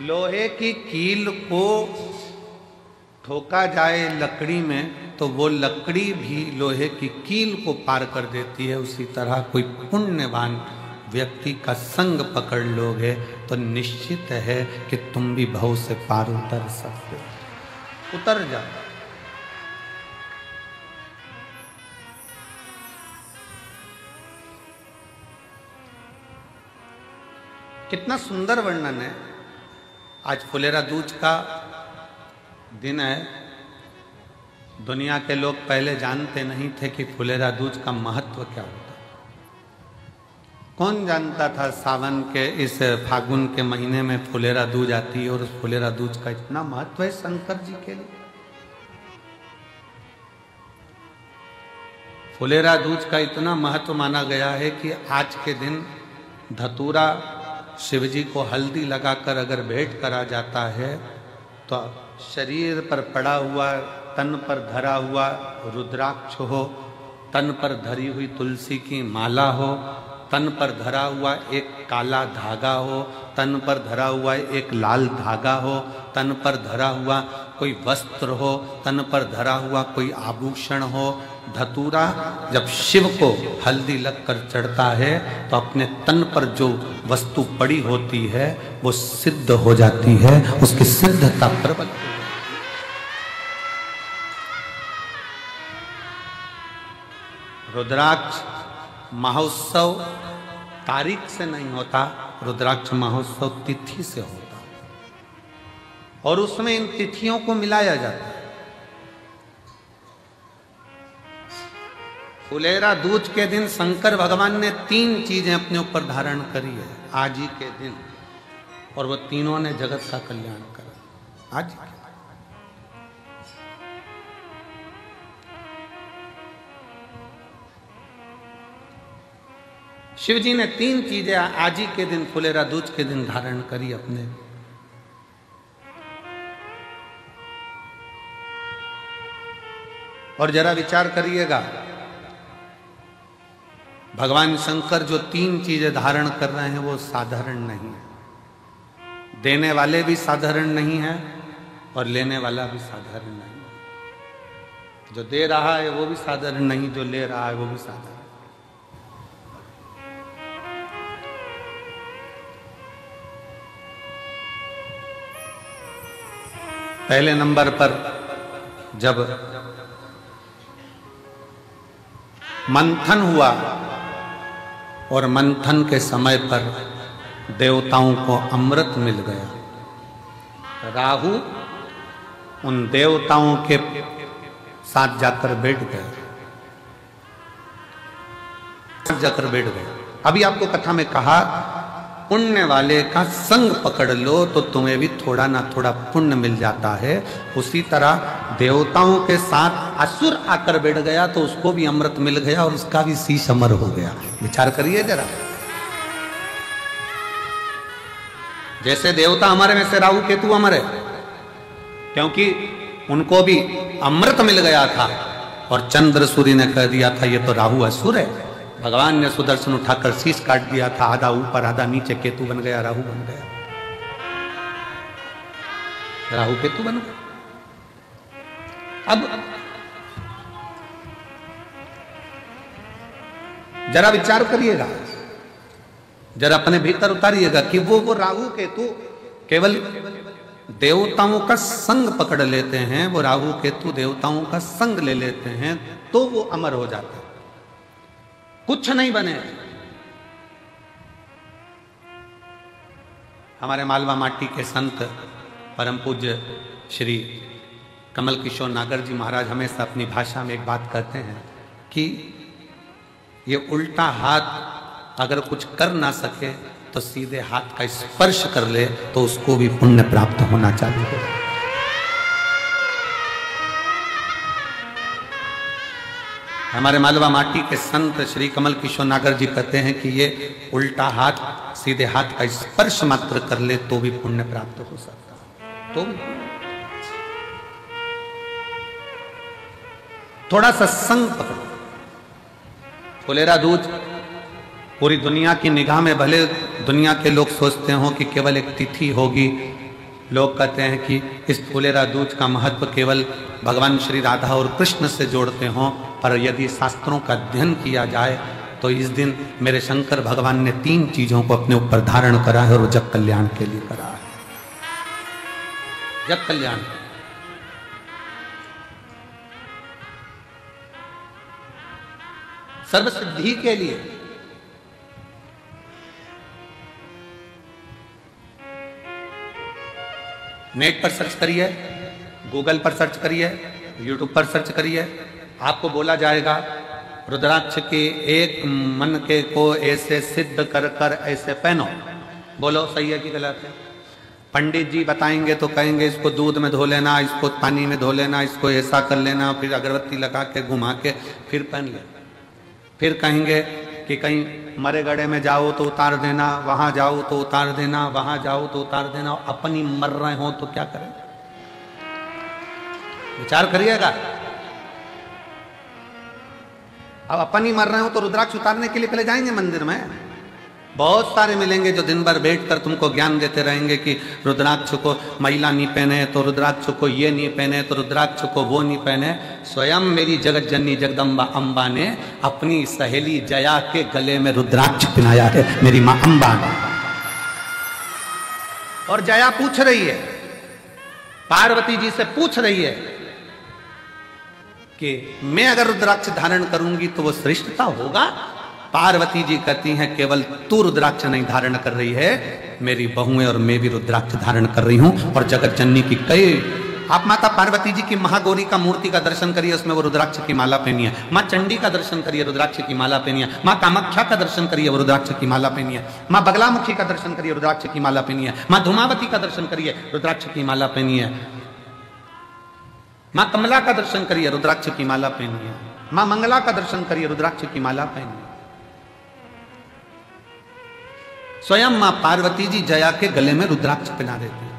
लोहे की कील को ठोका जाए लकड़ी में तो वो लकड़ी भी लोहे की कील को पार कर देती है। उसी तरह कोई पुण्यवान व्यक्ति का संग पकड़ लोगे तो निश्चित है कि तुम भी भव से पार उतर सकते हो। उतर जाओ। कितना सुंदर वर्णन है। आज फुलेरा दूज का दिन है। दुनिया के लोग पहले जानते नहीं थे कि फुलेरा दूज का महत्व क्या होता। कौन जानता था सावन के इस फागुन के महीने में फुलेरा दूज आती है और उस फुलेरा दूज का इतना महत्व है शंकर जी के लिए। फुलेरा दूज का इतना महत्व माना गया है कि आज के दिन धतूरा शिव जी को हल्दी लगाकर अगर भेंट करा जाता है तो शरीर पर पड़ा हुआ, तन पर धरा हुआ रुद्राक्ष हो, तन पर धरी हुई तुलसी की माला हो, तन पर धरा हुआ एक काला धागा हो, तन पर धरा हुआ एक लाल धागा हो, तन पर धरा हुआ कोई वस्त्र हो, तन पर धरा हुआ कोई आभूषण हो। धतूरा जब शिव को हल्दी लगकर चढ़ता है तो अपने तन पर जो वस्तु पड़ी होती है वो सिद्ध हो जाती है, उसकी सिद्धता प्रबल हो जाती है। रुद्राक्ष महोत्सव तारीख से नहीं होता, रुद्राक्ष महोत्सव तिथि से होता और उसमें इन तिथियों को मिलाया जाता है। फुलेरा दूज के दिन शंकर भगवान ने 3 चीजें अपने ऊपर धारण करी है आज ही के दिन, और वो तीनों ने जगत का कल्याण करा आज ही के दिन। शिव जी ने 3 चीजें आज ही के दिन फुलेरा दूज के दिन धारण करी अपने। और जरा विचार करिएगा, भगवान शंकर जो 3 चीजें धारण कर रहे हैं वो साधारण नहीं है। देने वाले भी साधारण नहीं है और लेने वाला भी साधारण नहीं है। जो दे रहा है वो भी साधारण नहीं, जो ले रहा है वो भी साधारण। पहले नंबर पर जब मंथन हुआ और मंथन के समय पर देवताओं को अमृत मिल गया, राहु उन देवताओं के साथ जाकर बैठ गए, अभी आपको कथा में कहा पुण्य वाले का संग पकड़ लो तो तुम्हें भी थोड़ा ना थोड़ा पुण्य मिल जाता है। उसी तरह देवताओं के साथ असुर आकर बैठ गया तो उसको भी अमृत मिल गया और उसका भी शीश अमर हो गया। विचार करिए जरा। जैसे देवता अमर है वैसे राहु केतु अमर है, क्योंकि उनको भी अमृत मिल गया था और चंद्र सूर्य ने कह दिया था ये तो राहु असुर है। भगवान ने सुदर्शन उठाकर शीश काट दिया था, आधा ऊपर आधा नीचे, केतु बन गया, राहु बन गया, राहु केतु बन गया। अब जरा विचार करिएगा, जरा अपने भीतर उतारिएगा कि वो राहु केतु केवल देवताओं का संग पकड़ लेते हैं, वो राहु केतु देवताओं का संग ले लेते हैं तो वो अमर हो जाते हैं, कुछ नहीं बने। हमारे मालवा माटी के संत परम पूज्य श्री कमल किशोर नागर जी महाराज हमेशा अपनी भाषा में एक बात कहते हैं कि ये उल्टा हाथ अगर कुछ कर ना सके तो सीधे हाथ का स्पर्श कर ले तो उसको भी पुण्य प्राप्त होना चाहिए। हमारे मालवा माटी के संत श्री कमल किशोर नागर जी कहते हैं कि ये उल्टा हाथ सीधे हाथ का स्पर्श मात्र कर ले तो भी पुण्य प्राप्त हो सकता है। तो थोड़ा सत्संग पकड़ो। फुलेरा दूज पूरी दुनिया की निगाह में भले दुनिया के लोग सोचते हो कि केवल एक तिथि होगी, लोग कहते हैं कि इस फुलेरा दूज का महत्व केवल भगवान श्री राधा और कृष्ण से जोड़ते हों, पर यदि शास्त्रों का अध्ययन किया जाए तो इस दिन मेरे शंकर भगवान ने 3 चीजों को अपने ऊपर धारण करा है और वो जग कल्याण के लिए करा है। जग कल्याण, सर्व सिद्धि के लिए। नेट पर सर्च करिए, गूगल पर सर्च करिए, यूट्यूब पर सर्च करिए, आपको बोला जाएगा रुद्राक्ष के एक मन के को ऐसे सिद्ध कर कर ऐसे पहनो। बोलो सही है कि गलत है? पंडित जी बताएंगे तो कहेंगे इसको दूध में धो लेना, इसको पानी में धो लेना, इसको ऐसा कर लेना, फिर अगरबत्ती लगा के घुमा के फिर पहन ले। फिर कहेंगे कि कहीं मरे गड़े में जाओ तो उतार देना, वहां जाओ तो उतार देना, वहां जाओ तो उतार देना। अपनी मर रहे हो तो क्या करें? विचार करिएगा। अब अपन ही मर रहे हो तो रुद्राक्ष उतारने के लिए पहले जाएंगे मंदिर में। बहुत सारे मिलेंगे जो दिन भर बैठ कर तुमको ज्ञान देते रहेंगे कि रुद्राक्ष को महिला नहीं पहने तो रुद्राक्ष को ये नहीं पहने तो रुद्राक्ष को वो नहीं पहने। स्वयं मेरी जगत जननी जगदम्बा अम्बा ने अपनी सहेली जया के गले में रुद्राक्ष पहनाया है, मेरी मां अम्बा ने। और जया पूछ रही है, पार्वती जी से पूछ रही है कि मैं अगर रुद्राक्ष धारण करूंगी तो वो श्रेष्ठता होगा? पार्वती जी कहती हैं केवल तू रुद्राक्ष नहीं धारण कर रही है, मेरी बहुएं और मैं भी रुद्राक्ष धारण कर रही हूं। और जगत जननी की कई, आप माता पार्वती जी की महागौरी का मूर्ति का दर्शन करिए, उसमें वो रुद्राक्ष की माला पहनी है। माँ चंडी का दर्शन करिए, रुद्राक्ष की माला पहनी है। माँ कामाख्या का दर्शन करिए, वो रुद्राक्ष की माला पहनी है। माँ बगलामुखी का दर्शन करिए, रुद्राक्ष की माला पहनी है। माँ धूमावती का दर्शन करिए, रुद्राक्ष की माला पहनी है। माँ कमला का दर्शन करिए, रुद्राक्ष की माला पहनी है। माँ मंगला का दर्शन करिए, रुद्राक्ष की माला पहनी है। स्वयं मां पार्वती जी जया के गले में रुद्राक्ष पहना देती है।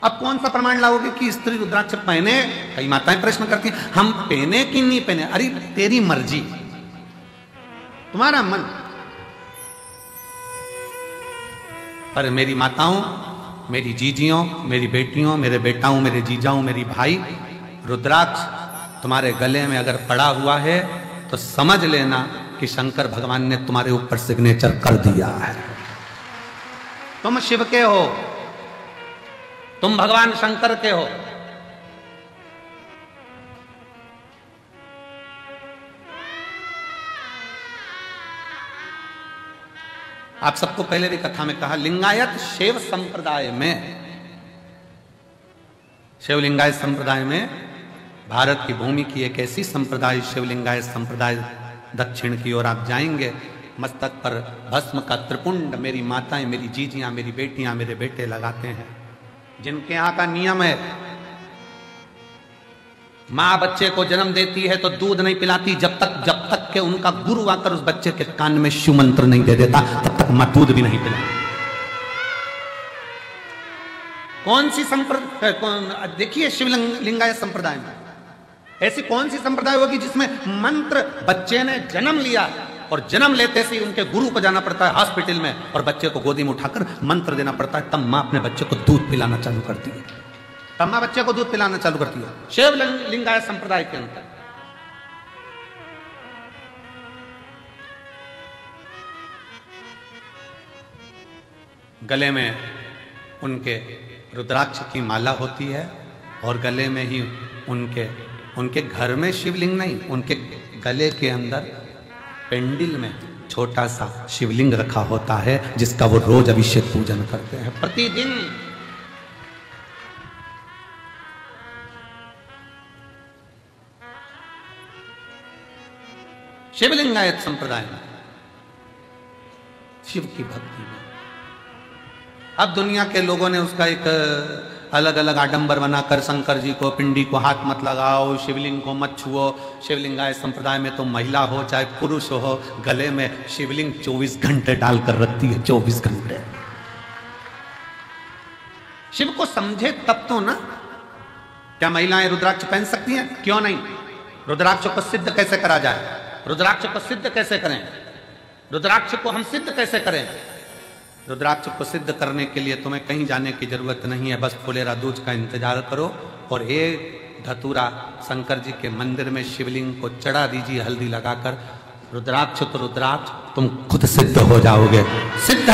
अब कौन सा प्रमाण लाओगे कि स्त्री रुद्राक्ष पहने? कई माताएं प्रश्न करती हैं हम पहने कि नहीं पहने। अरे तेरी मर्जी, तुम्हारा मन। पर मेरी माताओं, मेरी जीजियों, मेरी बेटियों, मेरे बेटाओं, मेरे जीजाओं, मेरी भाई, रुद्राक्ष तुम्हारे गले में अगर पड़ा हुआ है तो समझ लेना कि शंकर भगवान ने तुम्हारे ऊपर सिग्नेचर कर दिया है। तुम शिव के हो, तुम भगवान शंकर के हो। आप सबको पहले भी कथा में कहा, लिंगायत शैव संप्रदाय में, शिव लिंगायत संप्रदाय में भारत की भूमि की एक ऐसी संप्रदाय शिव लिंगायत संप्रदाय, दक्षिण की ओर आप जाएंगे, मस्तक पर भस्म का त्रिपुंड मेरी माताएं, मेरी जीजियां, मेरी बेटियां, मेरे बेटे लगाते हैं। जिनके यहां का नियम है, मां बच्चे को जन्म देती है तो दूध नहीं पिलाती जब तक के उनका गुरु आकर उस बच्चे के कान में शिव मंत्र नहीं दे देता, तब तक मां दूध भी नहीं पिलाती। कौन सी संप्रदाय? देखिए शिव लिंगायत संप्रदाय में ऐसी कौन सी संप्रदाय होगी जिसमें मंत्र, बच्चे ने जन्म लिया और जन्म लेते से उनके गुरु को जाना पड़ता है हॉस्पिटल में और बच्चे को गोदी में उठाकर मंत्र देना पड़ता है, तब मां अपने बच्चे को दूध पिलाना चालू करती है। तब मां बच्चे को दूध पिलाना चालू करती है शिव लिंगायत संप्रदाय के अंदर। गले में उनके रुद्राक्ष की माला होती है और गले में ही उनके घर में शिवलिंग नहीं, उनके गले के अंदर पेंडिल में छोटा सा शिवलिंग रखा होता है जिसका वो रोज अभिषेक पूजन करते हैं प्रतिदिन। शिवलिंगायत संप्रदाय में शिव की भक्ति में अब दुनिया के लोगों ने उसका एक अलग अलग आडंबर बनाकर शंकर जी को, पिंडी को हाथ मत लगाओ, शिवलिंग को मत छुओ। शिवलिंगायत संप्रदाय में तो महिला हो चाहे पुरुष हो, गले में शिवलिंग 24 घंटे डालकर रखती है, 24 घंटे। शिव को समझे तब तो ना। क्या महिलाएं रुद्राक्ष पहन सकती हैं? क्यों नहीं? रुद्राक्ष को सिद्ध कैसे करा जाए? रुद्राक्ष को सिद्ध कैसे करें? रुद्राक्ष को हम सिद्ध कैसे करें? रुद्राक्ष को सिद्ध करने के लिए तुम्हें कहीं जाने की जरूरत नहीं है, बस फुलेरा दूज का इंतजार करो और एक धतूरा शंकर जी के मंदिर में शिवलिंग को चढ़ा दीजिए हल्दी लगाकर। रुद्राक्ष तो रुद्राक्ष, तुम खुद सिद्ध हो जाओगे। सिद्ध